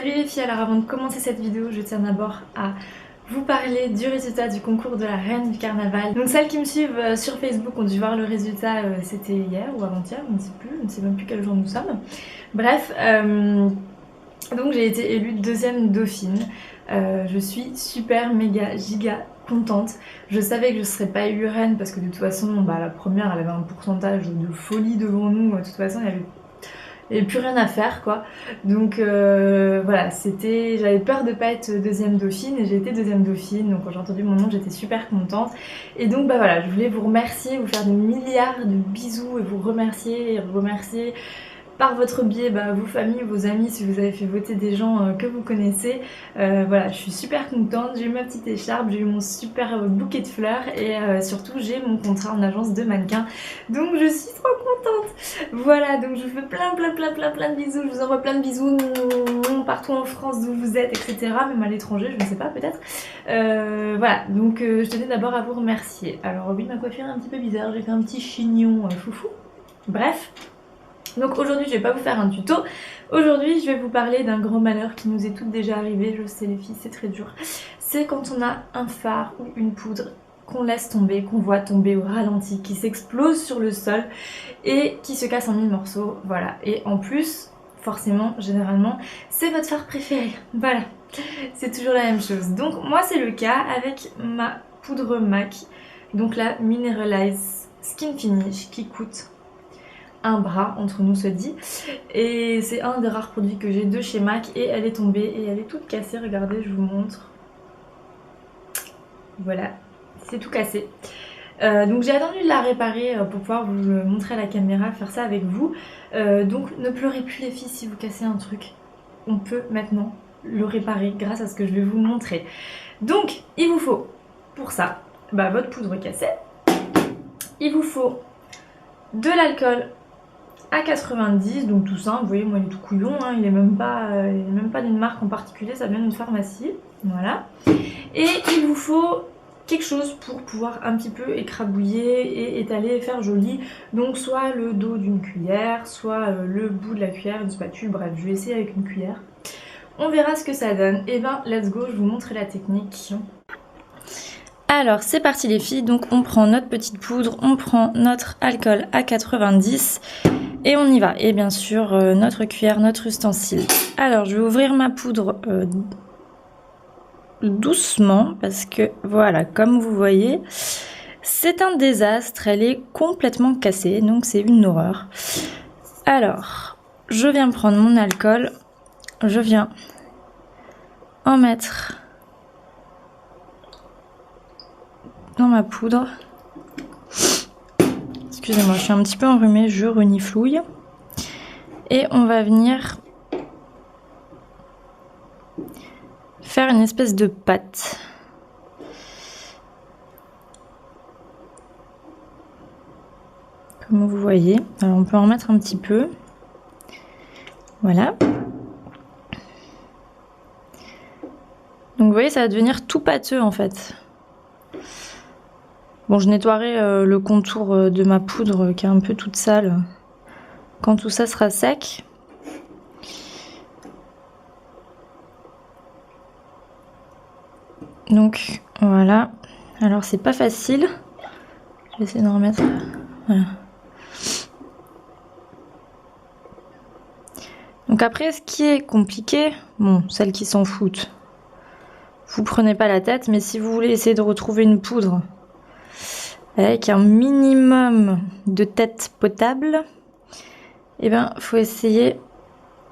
Salut les filles, alors avant de commencer cette vidéo, je tiens d'abord à vous parler du résultat du concours de la Reine du Carnaval. Donc celles qui me suivent sur Facebook ont dû voir le résultat, c'était hier ou avant-hier, je ne sais plus, je ne sais même plus quel jour nous sommes. Bref, donc j'ai été élue deuxième dauphine. Je suis super méga giga contente. Je savais que je ne serais pas élue reine parce que de toute façon, la première elle avait un pourcentage de folie devant nous. De toute façon, il n'y avait plus rien à faire quoi. Donc voilà, j'avais peur de pas être deuxième dauphine et j'ai été deuxième dauphine. Donc quand j'ai entendu mon nom, j'étais super contente. Et donc voilà, je voulais vous remercier, vous faire des milliards de bisous et vous remercier par votre biais, vos familles, vos amis, si vous avez fait voter des gens que vous connaissez. Voilà, je suis super contente, j'ai eu ma petite écharpe, j'ai eu mon super bouquet de fleurs et surtout j'ai mon contrat en agence de mannequin. Donc je suis trop contente. Voilà, donc je vous fais plein de bisous, je vous envoie plein de bisous partout en France d'où vous êtes, etc. Même à l'étranger, je ne sais pas, peut-être. Voilà, donc je tenais d'abord à vous remercier. Alors oui, ma coiffure est un petit peu bizarre, j'ai fait un petit chignon foufou. Bref. Donc aujourd'hui je vais pas vous faire un tuto, aujourd'hui je vais vous parler d'un grand malheur qui nous est toutes déjà arrivé, je sais les filles c'est très dur. C'est quand on a un fard ou une poudre qu'on laisse tomber, qu'on voit tomber au ralenti, qui s'explose sur le sol et qui se casse en 1000 morceaux, voilà. Et en plus, forcément, généralement, c'est votre fard préféré, voilà. C'est toujours la même chose. Donc moi c'est le cas avec ma poudre MAC, donc la Mineralize Skin Finish qui coûte un bras, entre nous se dit, et c'est un des rares produits que j'ai de chez MAC et elle est tombée et elle est toute cassée, regardez je vous montre, voilà, c'est tout cassé. Donc j'ai attendu de la réparer pour pouvoir vous le montrer à la caméra, faire ça avec vous. Donc ne pleurez plus les filles si vous cassez un truc, on peut maintenant le réparer grâce à ce que je vais vous montrer. Donc il vous faut pour ça votre poudre cassée, il vous faut de l'alcool à 90, donc tout simple, vous voyez moi il est tout couillon, hein, il est même pas d'une marque en particulier, ça vient d'une pharmacie, voilà. Et il vous faut quelque chose pour pouvoir un petit peu écrabouiller et étaler et faire joli, donc soit le dos d'une cuillère, soit le bout de la cuillère, une spatule, bref je vais essayer avec une cuillère. On verra ce que ça donne, et let's go, je vous montre la technique. Alors c'est parti les filles, donc on prend notre petite poudre, on prend notre alcool à 90 et on y va. Et bien sûr notre cuillère, notre ustensile. Alors je vais ouvrir ma poudre doucement parce que voilà, comme vous voyez, c'est un désastre, elle est complètement cassée, donc c'est une horreur. Alors je viens prendre mon alcool, je viens en mettre dans ma poudre. Excusez-moi, je suis un petit peu enrhumée, je reniflouille. Et on va venir faire une espèce de pâte. Comme vous voyez. Alors on peut en mettre un petit peu. Voilà. Donc vous voyez, ça va devenir tout pâteux en fait. Bon, je nettoierai le contour de ma poudre qui est un peu toute sale quand tout ça sera sec. Donc voilà. Alors c'est pas facile. Je vais essayer d'en remettre. Voilà. Donc après, ce qui est compliqué, bon, celles qui s'en foutent, vous prenez pas la tête, mais si vous voulez essayer de retrouver une poudre avec un minimum de tête potable, faut essayer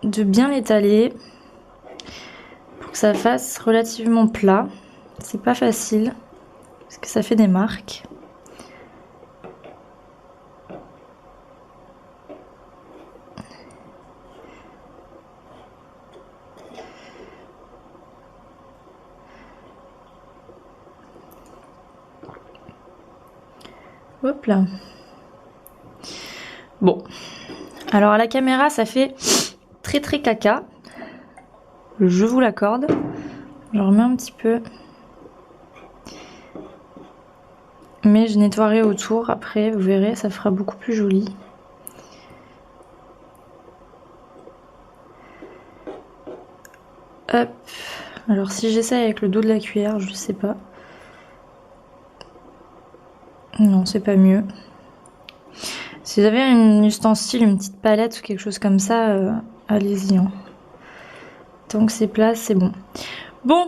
de bien l'étaler pour que ça fasse relativement plat. C'est pas facile parce que ça fait des marques. Hop là. Bon. Alors à la caméra, ça fait très caca. Je vous l'accorde. Je remets un petit peu. Mais je nettoierai autour après, vous verrez, ça fera beaucoup plus joli. Hop. Alors si j'essaye avec le dos de la cuillère, je sais pas. Non, c'est pas mieux. Si vous avez un ustensile, une petite palette ou quelque chose comme ça, allez-y. Hein. Tant que c'est plat, c'est bon. Bon,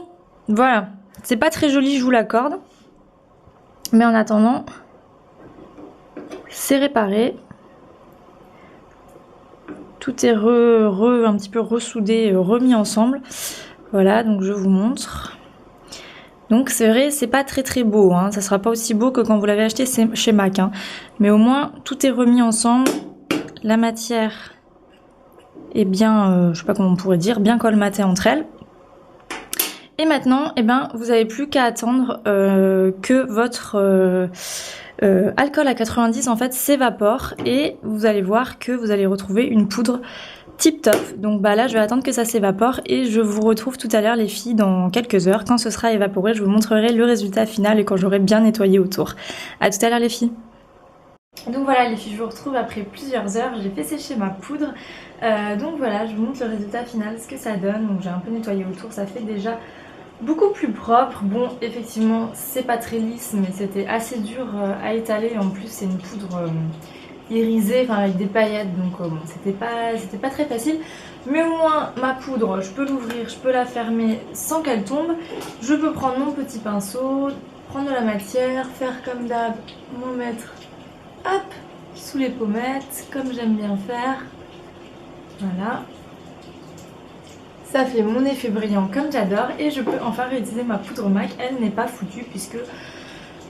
voilà. C'est pas très joli, je vous l'accorde. Mais en attendant, c'est réparé. Tout est un petit peu ressoudé, remis ensemble. Voilà, donc je vous montre. Donc c'est vrai, c'est pas très beau, hein. Ça sera pas aussi beau que quand vous l'avez acheté chez MAC, hein. Mais au moins tout est remis ensemble. La matière est bien, je sais pas comment on pourrait dire, bien colmatée entre elles. Et maintenant, eh ben, vous n'avez plus qu'à attendre que votre alcool à 90 en fait s'évapore et vous allez voir que vous allez retrouver une poudre tip top. Donc bah là je vais attendre que ça s'évapore et je vous retrouve tout à l'heure les filles dans quelques heures. Quand ce sera évaporé, je vous montrerai le résultat final et quand j'aurai bien nettoyé autour. À tout à l'heure les filles. Donc voilà les filles, je vous retrouve après plusieurs heures, j'ai fait sécher ma poudre. Donc voilà, je vous montre le résultat final, ce que ça donne. Donc j'ai un peu nettoyé autour, ça fait déjà beaucoup plus propre. Bon, effectivement, c'est pas très lisse, mais c'était assez dur à étaler. En plus, c'est une poudre irisée, enfin avec des paillettes, donc bon, c'était pas très facile. Mais au moins, ma poudre, je peux l'ouvrir, je peux la fermer sans qu'elle tombe. Je peux prendre mon petit pinceau, prendre de la matière, faire comme d'hab, m'en mettre, hop, sous les pommettes, comme j'aime bien faire. Voilà. Ça fait mon effet brillant comme j'adore et je peux enfin réutiliser ma poudre MAC. Elle n'est pas foutue puisque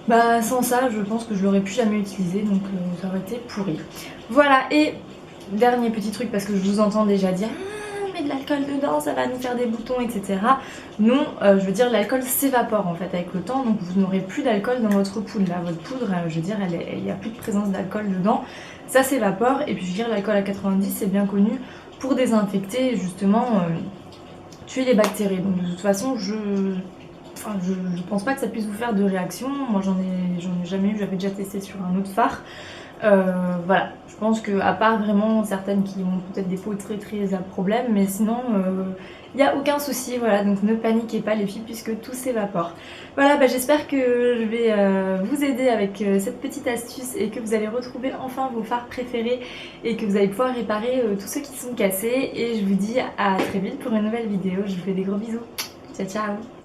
bah, sans ça je pense que je l'aurais plus jamais utilisée, donc ça aurait été pourri. Voilà, et dernier petit truc parce que je vous entends déjà dire ah, mais de l'alcool dedans ça va nous faire des boutons etc. Non, je veux dire l'alcool s'évapore en fait avec le temps, donc vous n'aurez plus d'alcool dans votre poudre. Là votre poudre, je veux dire il n'y a plus de présence d'alcool dedans, ça s'évapore. Et puis je veux dire l'alcool à 90 c'est bien connu pour désinfecter justement tuer les bactéries. Donc de toute façon je pense pas que ça puisse vous faire de réaction. Moi j'en ai jamais eu, j'avais déjà testé sur un autre fard. Voilà, je pense que à part vraiment certaines qui ont peut-être des peaux très à problème, mais sinon il n'y a aucun souci. Voilà, donc ne paniquez pas les filles puisque tout s'évapore. Voilà, bah, j'espère que je vais vous aider avec cette petite astuce et que vous allez retrouver enfin vos fards préférés et que vous allez pouvoir réparer tous ceux qui sont cassés. Et je vous dis à très vite pour une nouvelle vidéo. Je vous fais des gros bisous. Ciao ciao.